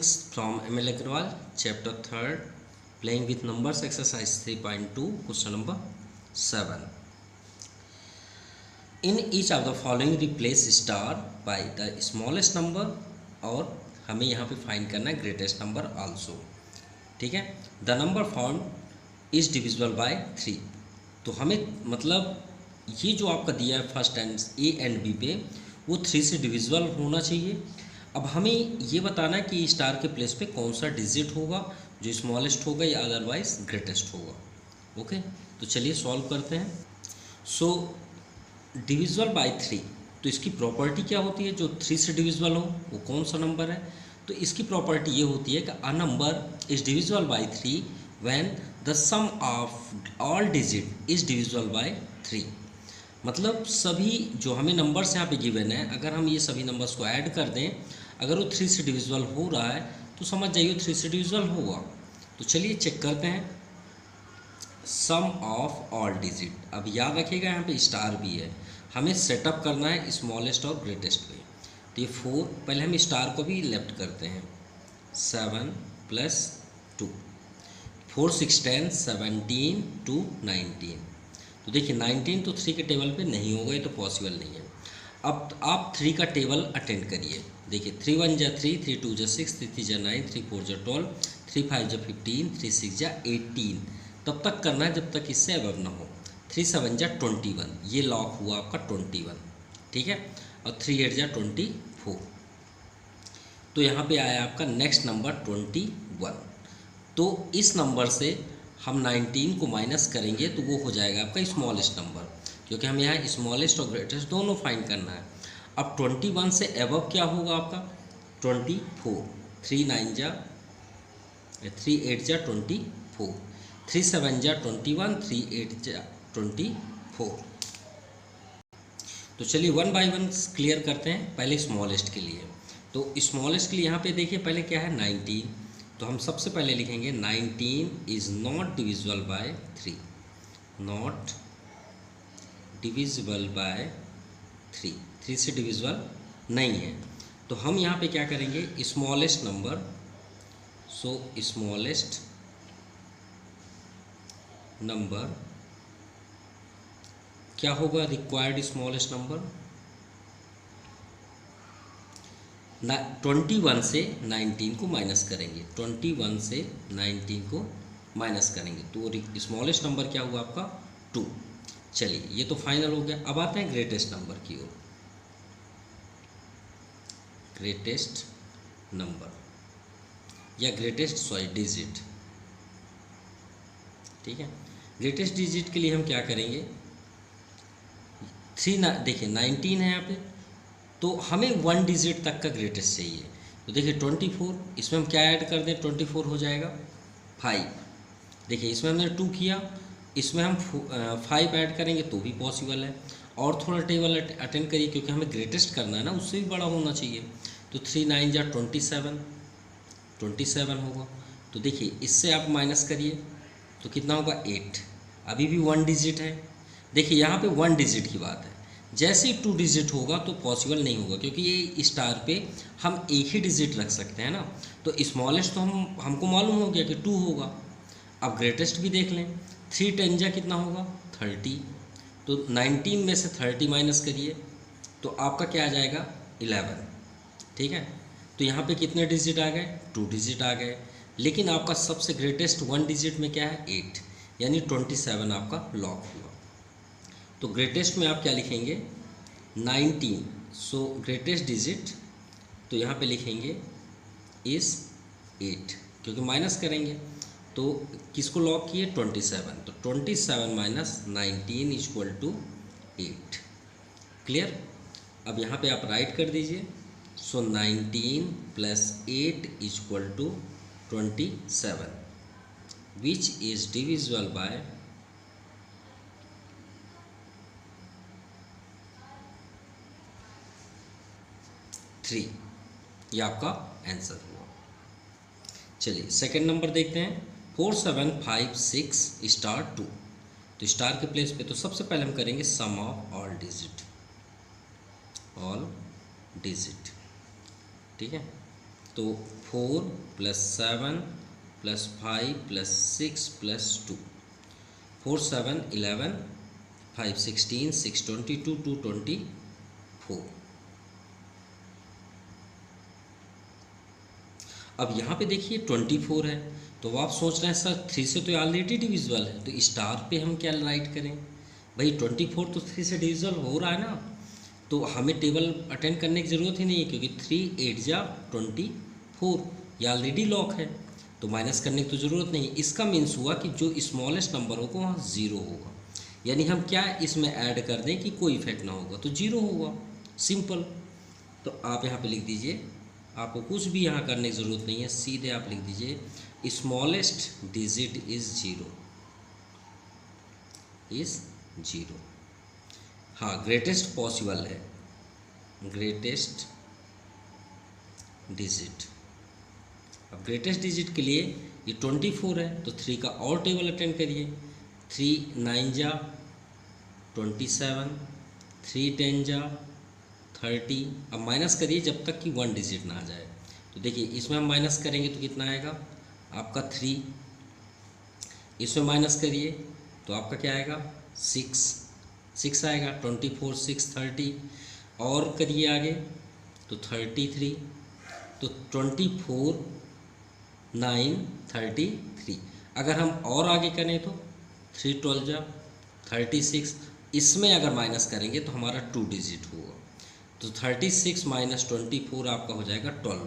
6 from ML Agrawal, chapter 3rd, playing with numbers, exercise 3.2, question number 7. In each of the following replace star by the smallest number, और हमें यहाँ पे find करना है greatest number also. ठीक है. The number found is divisible by 3. तो हमें मतलब ये जो आपका दिया है first and a and b पे वो 3 से डिविजिबल होना चाहिए. अब हमें ये बताना है कि स्टार के प्लेस पे कौन सा डिजिट होगा जो स्मॉलेस्ट होगा या अदरवाइज ग्रेटेस्ट होगा. ओके, तो चलिए सॉल्व करते हैं. सो डिविजिबल बाय 3, तो इसकी प्रॉपर्टी क्या होती है जो 3 से डिविजिबल हो वो कौन सा नंबर है. तो इसकी प्रॉपर्टी ये होती है कि a number is divisible by 3 when the sum of all digit is divisible by 3. मतलब सभी जो हमें नंबर्स यहाँ पे गिवन है, अगर हम ये सभी नंबर्स को ऐड कर दें, अगर वो 3 से डिविजिबल हो रहा है तो समझ जाइए 3 से डिविजिबल होगा. तो चलिए चेक करते हैं. सम ऑफ ऑल डिजिट, अब याद रखिएगा यहाँ पे स्टार भी है, हमें सेटअप करना है स्मॉलेस्ट और ग्रेटेस्ट पे. तो ये 4, पहले हम स्टार को भी लेफ्ट करते हैं. 7 + 2, 4 6 10 17 2 19. तो देखिए 19 तो 3 के टेबल पे नहीं होगा, ये तो पॉसिबल नहीं है. अब आप 3 का टेबल अटेंड करिए. देखिए 3 1 जा 3, 3 2 जा 6, 3 3 जा 9, 3 4 जा 12, 3 5 जा 15, 3 6 जा 18. तब तक करना है जब तक इससे अबव ना हो. 3 7 जा 21, ये लॉक हुआ आपका 21. ठीक है. और 3 8 जा 24. तो यहाँ पे आया आपका नेक्स्ट नंबर 21. तो इस नंबर से हम 19 को माइनस करेंगे तो वो हो जाएगा आपका स्मॉलेस्ट नंबर, क्योंकि हम यहाँ स्मॉलेस्ट और ग्रेटेस्ट दोनों फाइंड करना है. अब 21 से एबव क्या होगा आपका 24. 3 9 जा 3 8 जा 24, 3 7 जा 21, 3 8 जा 24. तो चलिए 1 बाय 1 क्लियर करते हैं. पहले स्मॉलेस्ट के लिए, तो स्मॉलेस्ट के लिए यहाँ पे देखिए पहले क्या है 19. तो हम सबसे पहले लिखेंगे 19 is not divisible by 3, not divisible by 3, 3 से डिविजिबल नहीं है. तो हम यहाँ पे क्या करेंगे स्मॉलेस्ट नंबर. सो स्मॉलेस्ट नंबर क्या होगा, रिक्वायर्ड स्मॉलेस्ट नंबर 21 से 19 को माइनस करेंगे. 21 से 19 को माइनस करेंगे तो स्मॉलेस्ट नंबर क्या हुआ आपका 2. चलिए ये तो फाइनल हो गया. अब आते हैं ग्रेटेस्ट नंबर की ओर. ग्रेटेस्ट नंबर या ग्रेटेस्ट डिजिट. ठीक है. ग्रेटेस्ट डिजिट के लिए हम क्या करेंगे 3 देखिए 19 है यहाँ पे, तो हमें 1 डिजिट तक का ग्रेटेस्ट चाहिए. तो देखिए 24, इसमें हम क्या ऐड कर दें 24 हो जाएगा 5. देखिए इसमें हमने 2 किया, इसमें हम 5 ऐड करेंगे तो भी पॉसिबल है. और थोड़ा टेबल अटेंड करिए क्योंकि हमें ग्रेटेस्ट करना है ना, उससे भी बड़ा होना चाहिए. तो 3 9 जा 27 होगा. तो देखिए इससे आप माइनस करिए तो कितना होगा 8. अभी भी 1 डिजिट है. देखिए यहाँ पे 1 डिजिट की बात है. जैसे ही 2 डिजिट होगा तो पॉसिबल नहीं होगा, क्योंकि ये स्टार पे हम एक ही डिजिट रख सकते हैं ना. तो स्मॉलेस्ट तो हमको मालूम हो गया कि 2 होगा. अब ग्रेटेस्ट भी देख लें. 3 10 जा कितना होगा 30. तो 19 में से 30 माइनस करिए तो आपका क्या आ जाएगा 11. ठीक है. तो यहाँ पे कितने डिजिट आ गए 2 डिजिट आ गए. लेकिन आपका सबसे ग्रेटेस्ट 1 डिजिट में क्या है 8, यानी 27 आपका लॉक हुआ. तो ग्रेटेस्ट में आप क्या लिखेंगे 19. सो ग्रेटेस्ट डिजिट तो यहाँ पे लिखेंगे इस 8, क्योंकि माइनस करेंगे तो किसको लॉक किए 27. तो 27 माइनस 19 इक्वल टू 8. क्लियर. अब यहाँ पे आप राइट कर दीजिए. So 19 + 8 equal to 27, which is divisible by 3. ये आपका आंसर हुआ. चलिए सेकंड नंबर देखते हैं. 4 7 5 6 स्टार 2. तो स्टार के प्लेस पे तो सबसे पहले हम करेंगे सम ऑफ ऑल डिजिट. ठीक है. तो 4 + 7 + 5 + 6 + 2, 4 7 11, 5 16, 6 22, 2 24। अब यहाँ पे देखिए 24 है, तो आप सोच रहे हैं सर 3 से तो ऑलरेडी डिविजिबल है, तो स्टार पे हम क्या राइट करें? भाई 24 तो 3 से डिविजिबल हो रहा है ना, तो हमें टेबल अटेंड करने की ज़रूरत ही नहीं है, क्योंकि 3 8 जा 24, ये ऑलरेडी लॉक है, तो माइनस करने की तो ज़रूरत नहीं। इसका मीन्स हुआ कि जो स्मॉलेस्ट नंबर होगा वहाँ 0 होगा, यानी हम क्या इसमें ऐड कर दें कि कोई इफेक्ट ना होगा, तो 0 होगा, सिंपल। तो आप यहाँ पे लिख दीजिए, आपको कुछ भी यहाँ करने की ज़रूरत नहीं है, सीधे आप लिख दीजिए स्मॉलेस्ट डिजिट इज़ 0। हाँ, ग्रेटेस्ट पॉसिबल है, ग्रेटेस्ट डिजिट। अब ग्रेटेस्ट डिजिट के लिए ये 24 है, तो 3 का और टेबल अटेंड करिए। 3 9 जा 27, 3 10 जा 30। अब माइनस करिए जब तक कि 1 डिजिट ना आ जाए। तो देखिए इसमें हम माइनस करेंगे तो कितना आएगा आपका 3, इसमें माइनस करिए तो आपका क्या आएगा 6 आएगा। 24 6 30, और करिए आगे तो 33, तो 24 9 33। अगर हम और आगे करें तो 3 12 जा 36, इसमें अगर माइनस करेंगे तो हमारा 2 डिजिट होगा, तो 36 - 24 आपका हो जाएगा 12।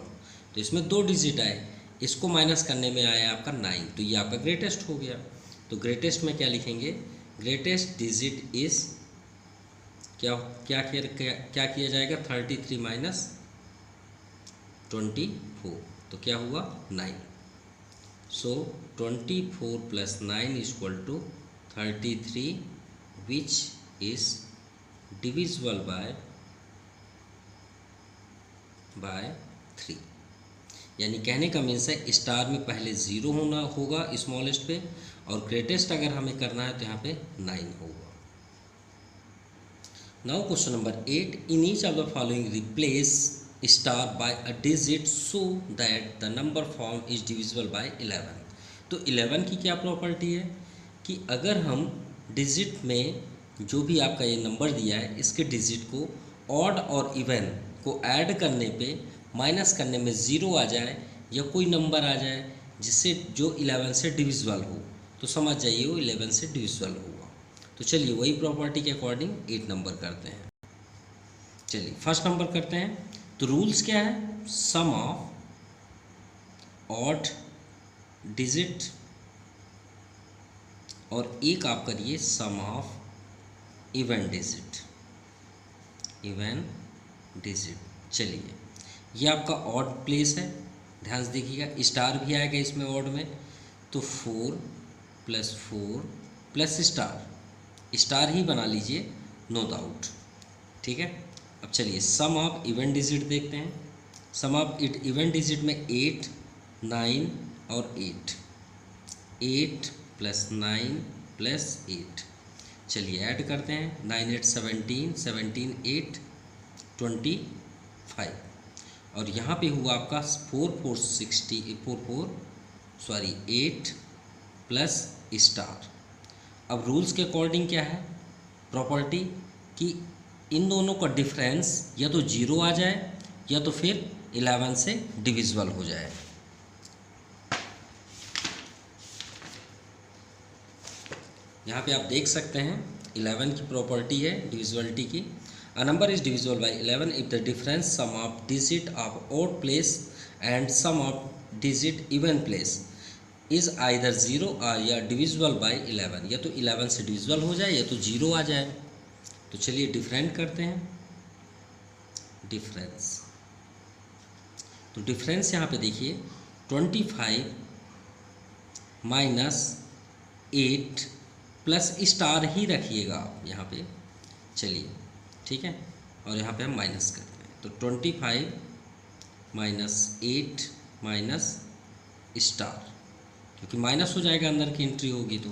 तो इसमें 2 डिजिट आए, इसको माइनस करने में आया आपका 9, तो ये आपका ग्रेटेस्ट हो गया। तो ग्रेटेस्ट में क्या लिखेंगे, ग्रेटेस्ट डिजिट इज़ क्या किया जाएगा 33 - 24, तो क्या हुआ 9। सो 24 + 9 = 33, विच इज़ डिविजिबल बाय 3। यानी कहने का मीन्स है स्टार में पहले 0 होना होगा स्मॉलेस्ट पे, और ग्रेटेस्ट अगर हमें करना है तो यहाँ पे 9 होगा। Now question number 8, in each of the following replace star by a digit so that the number form is divisible bye 11। तो 11 की क्या प्रॉपर्टी है कि अगर हम डिजिट में जो भी आपका ये नंबर दिया है इसके डिजिट को ऑड और इवन को ऐड करने पे माइनस करने में 0 आ जाए या कोई नंबर आ जाए जिससे जो 11 से डिविजिबल हो, तो समझ जाइए वो 11 से डिविजिबल होगा। तो चलिए वही प्रॉपर्टी के अकॉर्डिंग 8 नंबर करते हैं। चलिए फर्स्ट नंबर करते हैं। तो रूल्स क्या है, सम ऑफ ऑड डिजिट और एक आप करिए सम ऑफ इवन डिजिट। चलिए ये आपका ऑड प्लेस है, ध्यान से देखिएगा, स्टार भी आएगा इसमें ऑड में, तो 4 + 4 + स्टार ही बना लीजिए, नो डाउट, ठीक है। अब चलिए सम ऑफ इवन डिजिट देखते हैं। सम ऑफ इवन डिजिट में 8 9 और 8 + 9 + 8। चलिए ऐड करते हैं, 9 8 17, 17 8 25, और यहाँ पे हुआ आपका 8 प्लस स्टार। अब रूल्स के अकॉर्डिंग क्या है प्रॉपर्टी कि इन दोनों का डिफरेंस या तो 0 आ जाए या तो फिर 11 से डिविजिबल हो जाए। यहाँ पे आप देख सकते हैं 11 की प्रॉपर्टी है डिविजिबिलिटी की। A number is divisible by 11 if the difference sum of digit of odd place and sum of digit even place is either 0 or या divisible by 11, या तो 11 से divisible हो जाए या तो 0 आ जाए। तो चलिए डिफरेंट करते हैं, डिफरेंस। तो डिफरेंस यहाँ पे देखिए 25 - 8 प्लस स्टार ही रखिएगा आप यहाँ पे, चलिए ठीक है, और यहाँ पे हम माइनस करते हैं। तो 25 - 8 - स्टार, क्योंकि माइनस हो जाएगा अंदर की एंट्री होगी तो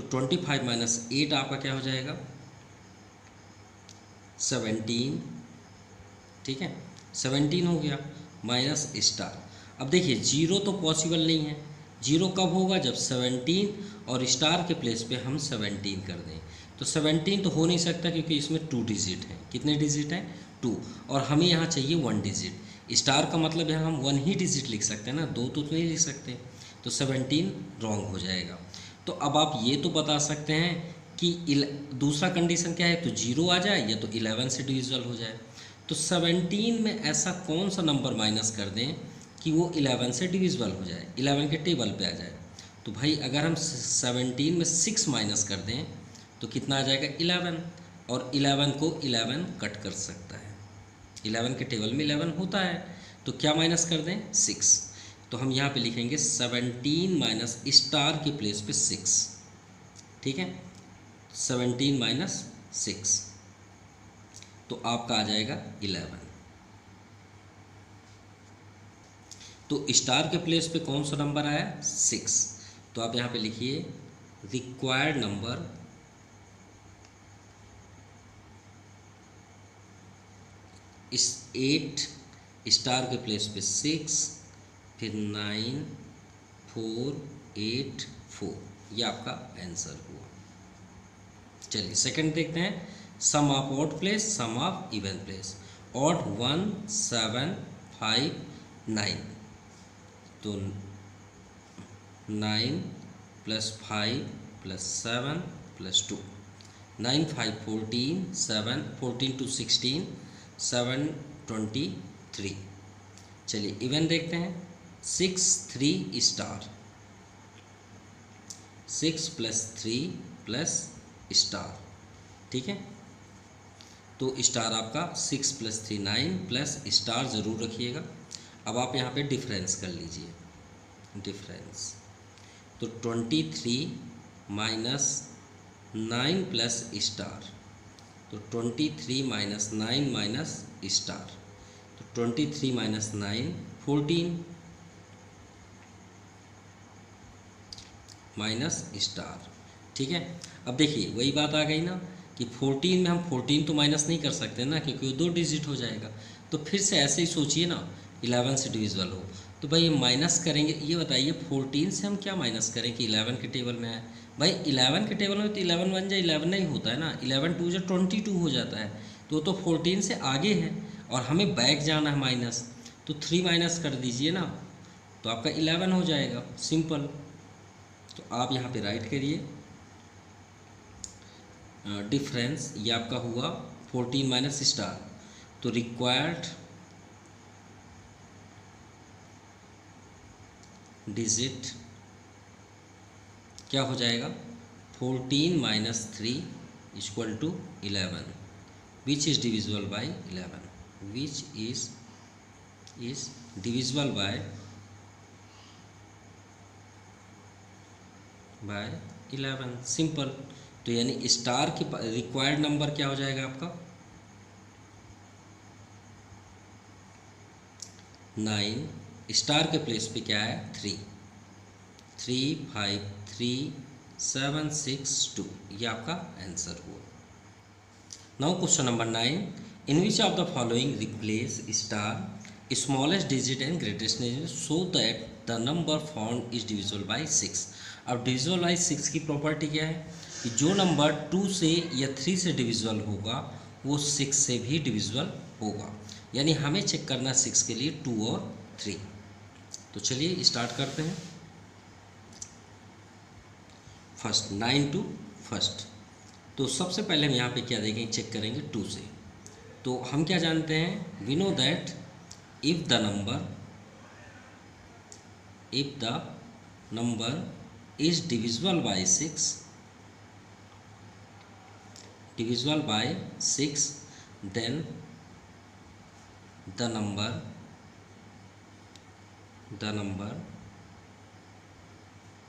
25 - 8 आपका क्या हो जाएगा 17, ठीक है 17 हो गया। Minus star. अब देखिए 0 तो पॉसिबल नहीं है, 0 कब होगा जब 17 और स्टार के प्लेस पे हम 17 कर दें। तो 17 तो हो नहीं सकता क्योंकि इसमें 2 डिजिट हैं। कितने डिजिट हैं? 2। और हमें यहाँ चाहिए 1 डिजिट। स्टार का मतलब यहाँ हम 1 ही डिजिट लिख सकते हैं ना, 2 तो नहीं लिख सकते। तो 17 रॉन्ग हो जाएगा। तो अब आप ये तो बता सकते हैं कि दूसरा कंडीशन क्या है, तो 0 आ जाए या तो 11 से डिविजिबल हो जाए। तो 17 में ऐसा कौन सा नंबर माइनस कर दें कि वो 11 से डिविजिबल हो जाए, 11 के टेबल पे आ जाए। तो भाई अगर हम 17 में 6 माइनस कर दें तो कितना आ जाएगा? 11। और 11 को 11 कट कर सकता है, 11 के टेबल में 11 होता है। तो क्या माइनस कर दें? 6। तो हम यहाँ पे लिखेंगे 17 माइनस स्टार के प्लेस पे 6। ठीक है, 17 माइनस 6 तो आपका आ जाएगा 11। तो स्टार के प्लेस पे कौन सा नंबर आया? 6। तो आप यहाँ पे लिखिए रिक्वायर्ड नंबर इस 8, स्टार के प्लेस पे 6, फिर 9 4 8 4, ये आपका आंसर हुआ। चलिए सेकंड देखते हैं, sum of odd place, sum of even place. Odd 1 7 5 9, तो 9 + 5 + 7 + 2, 9 5 14, 7 14 to 16, 7 23। चलिए इवन देखते हैं, 6 3 स्टार, 6 + 3 + स्टार। ठीक है, तो स्टार आपका 6 + 3 9 प्लस स्टार ज़रूर रखिएगा। अब आप यहाँ पे डिफरेंस कर लीजिए, डिफरेंस तो 23 माइनस 9 प्लस स्टार, तो 23 माइनस 9 माइनस स्टार, तो 23 माइनस 9 14 माइनस स्टार। ठीक है, अब देखिए वही बात आ गई ना कि 14 में हम 14 तो माइनस नहीं कर सकते ना, क्योंकि वो 2 डिजिट हो जाएगा। तो फिर से ऐसे ही सोचिए ना, 11 से डिविजिबल हो तो भाई ये माइनस करेंगे। ये बताइए 14 से हम क्या माइनस करें कि 11 के टेबल में आए? भाई 11 के टेबल में तो 11 बन जाए, 11 नहीं होता है ना, 11 2 = 22 हो जाता है। तो 14 से आगे है और हमें बैक जाना है माइनस, तो 3 माइनस कर दीजिए ना, तो आपका 11 हो जाएगा, सिंपल। तो आप यहाँ पे राइट करिए डिफरेंस, ये आपका हुआ 14 माइनस स्टार। तो रिक्वायर्ड डिजिट क्या हो जाएगा? 14 minus 3 = 11, which is divisible by 11, which is divisible by 11, simple. तो यानी स्टार की रिक्वायर्ड नंबर क्या हो जाएगा आपका? 9, स्टार के प्लेस पे क्या है? 3 3 5 3 7 6 2, ये आपका आंसर हुआ। Now question number 9, in which of the following replace star smallest digit and greatest digit so that the number found is divisible by 6। अब डिविजिबल बाय 6 की प्रॉपर्टी क्या है कि जो नंबर 2 से या 3 से डिविजिबल होगा वो 6 से भी डिविजिबल होगा। यानी हमें चेक करना 6 के लिए 2 और 3। तो चलिए स्टार्ट करते हैं। फर्स्ट 9 to फर्स्ट, तो सबसे पहले हम यहाँ पे क्या देखेंगे, चेक करेंगे 2 से। तो हम क्या जानते हैं, we know that if the number is divisible by 6, then the number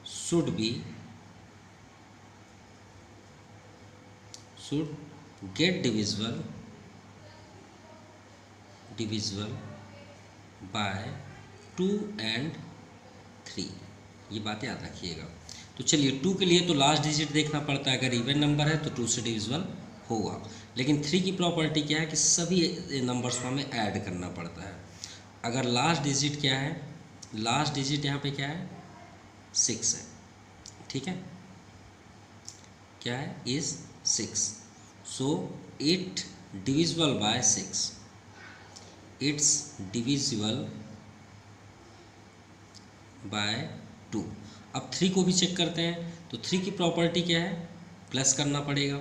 should get divisible by 2 and 3, ये बातें याद रखिएगा। तो चलिए 2 के लिए तो लास्ट डिजिट देखना पड़ता है, अगर इवन नंबर है तो 2 से डिविजिबल होगा। लेकिन 3 की प्रॉपर्टी क्या है कि सभी नंबर्स को हमें ऐड करना पड़ता है। अगर लास्ट डिजिट क्या है, लास्ट डिजिट यहाँ पे क्या है, 6 है, ठीक है, क्या है, is 6, so it divisible by 6, it's divisible by 2। अब 3 को भी चेक करते हैं, तो 3 की प्रॉपर्टी क्या है, प्लस करना पड़ेगा,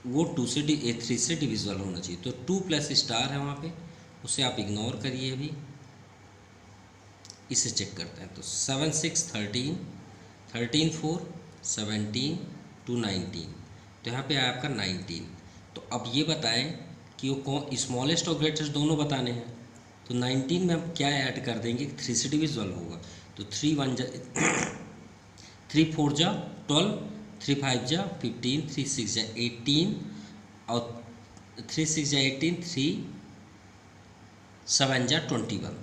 वो 3 से डिविजिबल होना चाहिए, तो 2 प्लस स्टार है वहाँ पे, उसे आप इग्नोर करिए अभी, इसे चेक करते हैं। तो 7 6 13, 13 4 17 2 19, तो यहाँ पे आया आपका 19। तो अब ये बताएं कि वो कौन स्मॉलेस्ट और ग्रेटेस्ट दोनों बताने हैं, तो 19 में हम क्या ऐड कर देंगे, 3 से डिविजिबल होगा, तो 3 1 जा 3 4 जा 12, 3 5 जा 15, 3 6 जा 18, और 3 6 जा 18, 3 7 जा 21,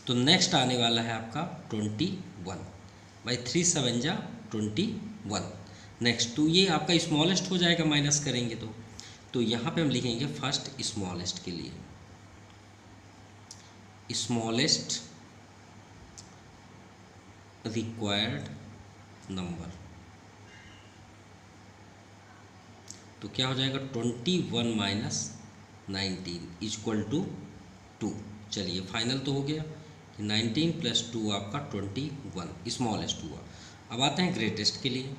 तो नेक्स्ट आने वाला है आपका 21, भाई 3 7 जा 21 नेक्स्ट। तो ये आपका स्मॉलेस्ट हो जाएगा, माइनस करेंगे तो यहाँ पे हम लिखेंगे फर्स्ट स्मॉलेस्ट के लिए, स्मॉलेस्ट रिक्वायर्ड नंबर, तो क्या हो जाएगा 21 माइनस 19 इक्वल टू 2। चलिए फाइनल तो हो गया कि 19 प्लस 2 आपका 21 स्मॉलेस्ट हुआ। अब आते हैं ग्रेटेस्ट के लिए,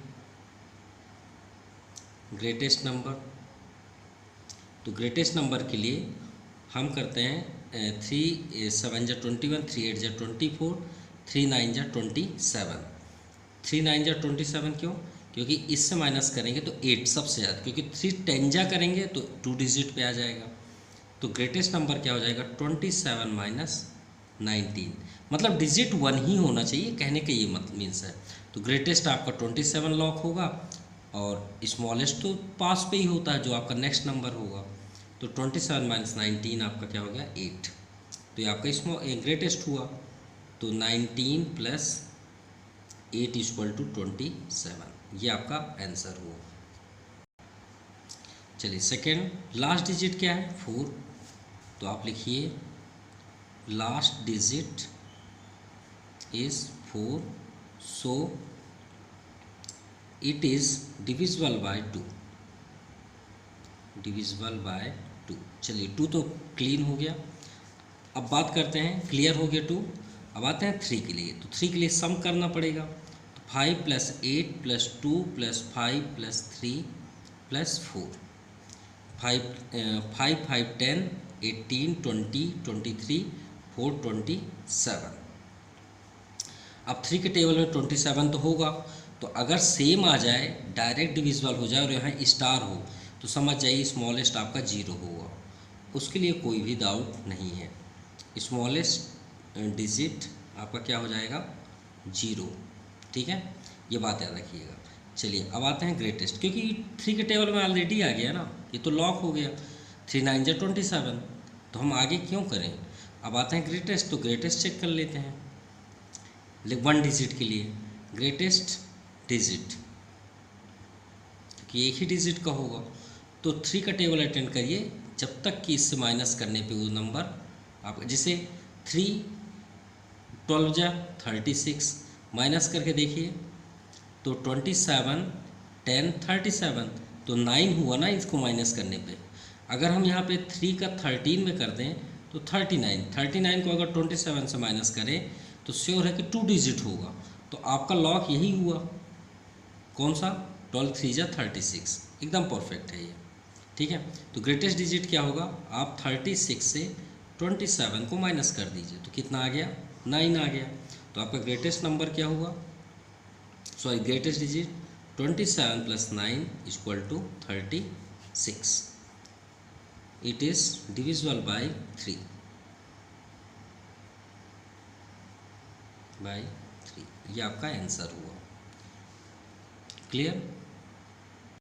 ग्रेटेस्ट नंबर, तो ग्रेटेस्ट नंबर के लिए हम करते हैं 3 7 जा 21, 3 8 जा 24, 3 9 जा 27, 3 9 जा 27 क्यों, क्योंकि इससे माइनस करेंगे तो 8 सबसे ज़्यादा, क्योंकि 3 10 जा करेंगे तो 2 डिजिट पे आ जाएगा, तो ग्रेटेस्ट नंबर क्या हो जाएगा 27 माइनस 19, मतलब डिजिट 1 ही होना चाहिए, कहने का ये मतलब मीन्स है। तो ग्रेटेस्ट आपका 27 लॉक होगा, और स्मॉलेस्ट तो पास पे ही होता है जो आपका नेक्स्ट नंबर होगा, तो 27 माइनस 19 आपका क्या हो गया 8, तो ये आपका ग्रेटेस्ट हुआ, तो 19 प्लस 8 इक्वल टू 27, ये आपका आंसर हुआ। चलिए सेकेंड, लास्ट डिजिट क्या है 4, तो आप लिखिए last digit is 4, so it is divisible bye 2, divisible by 2। चलिए 2 तो क्लीन हो गया, अब बात करते हैं, क्लियर हो गया 2, अब आते हैं 3 के लिए, तो 3 के लिए सम करना पड़ेगा, तो 5 plus 8 plus 2 plus 5 plus 3 plus 4, 5 5 10 18 20 23 4 27। अब 3 के टेबल में 27 तो होगा, तो अगर सेम आ जाए, डायरेक्ट डिविजिबल हो जाए और यहाँ स्टार हो, तो समझ जाइए स्मॉलेस्ट आपका 0 होगा, उसके लिए कोई भी डाउट नहीं है, स्मॉलेस्ट डिजिट आपका क्या हो जाएगा 0, ठीक है, ये बात याद रखिएगा। चलिए अब आते हैं ग्रेटेस्ट, क्योंकि 3 के टेबल में ऑलरेडी आ गया ना, ये तो लॉक हो गया, 3 9 जा 27, तो हम आगे क्यों करें। अब आते हैं ग्रेटेस्ट, तो ग्रेटेस्ट चेक कर लेते हैं, 1 डिजिट के लिए ग्रेटेस्ट डिजिट, क्योंकि एक ही डिजिट का होगा, तो 3 का टेबल अटेंड करिए जब तक कि इससे माइनस करने पे वो नंबर आप, जैसे 3 12 जा 36, माइनस करके देखिए तो 27 10 37, तो 9 हुआ ना इसको माइनस करने पे। अगर हम यहाँ पे 3 का 13 में कर दें तो 39 को अगर 27 से माइनस करें तो श्योर है कि 2 डिजिट होगा, तो आपका लॉक यही हुआ, कौन सा 12 3 जा 36, एकदम परफेक्ट है ये, ठीक है। तो ग्रेटेस्ट डिजिट क्या होगा, आप 36 से 27 को माइनस कर दीजिए, तो कितना आ गया 9 आ गया, तो आपका ग्रेटेस्ट नंबर क्या हुआ, sorry greatest digit 27 plus 9 equal to 36, it is divisible by 3, ये आपका आंसर हुआ। क्लियर।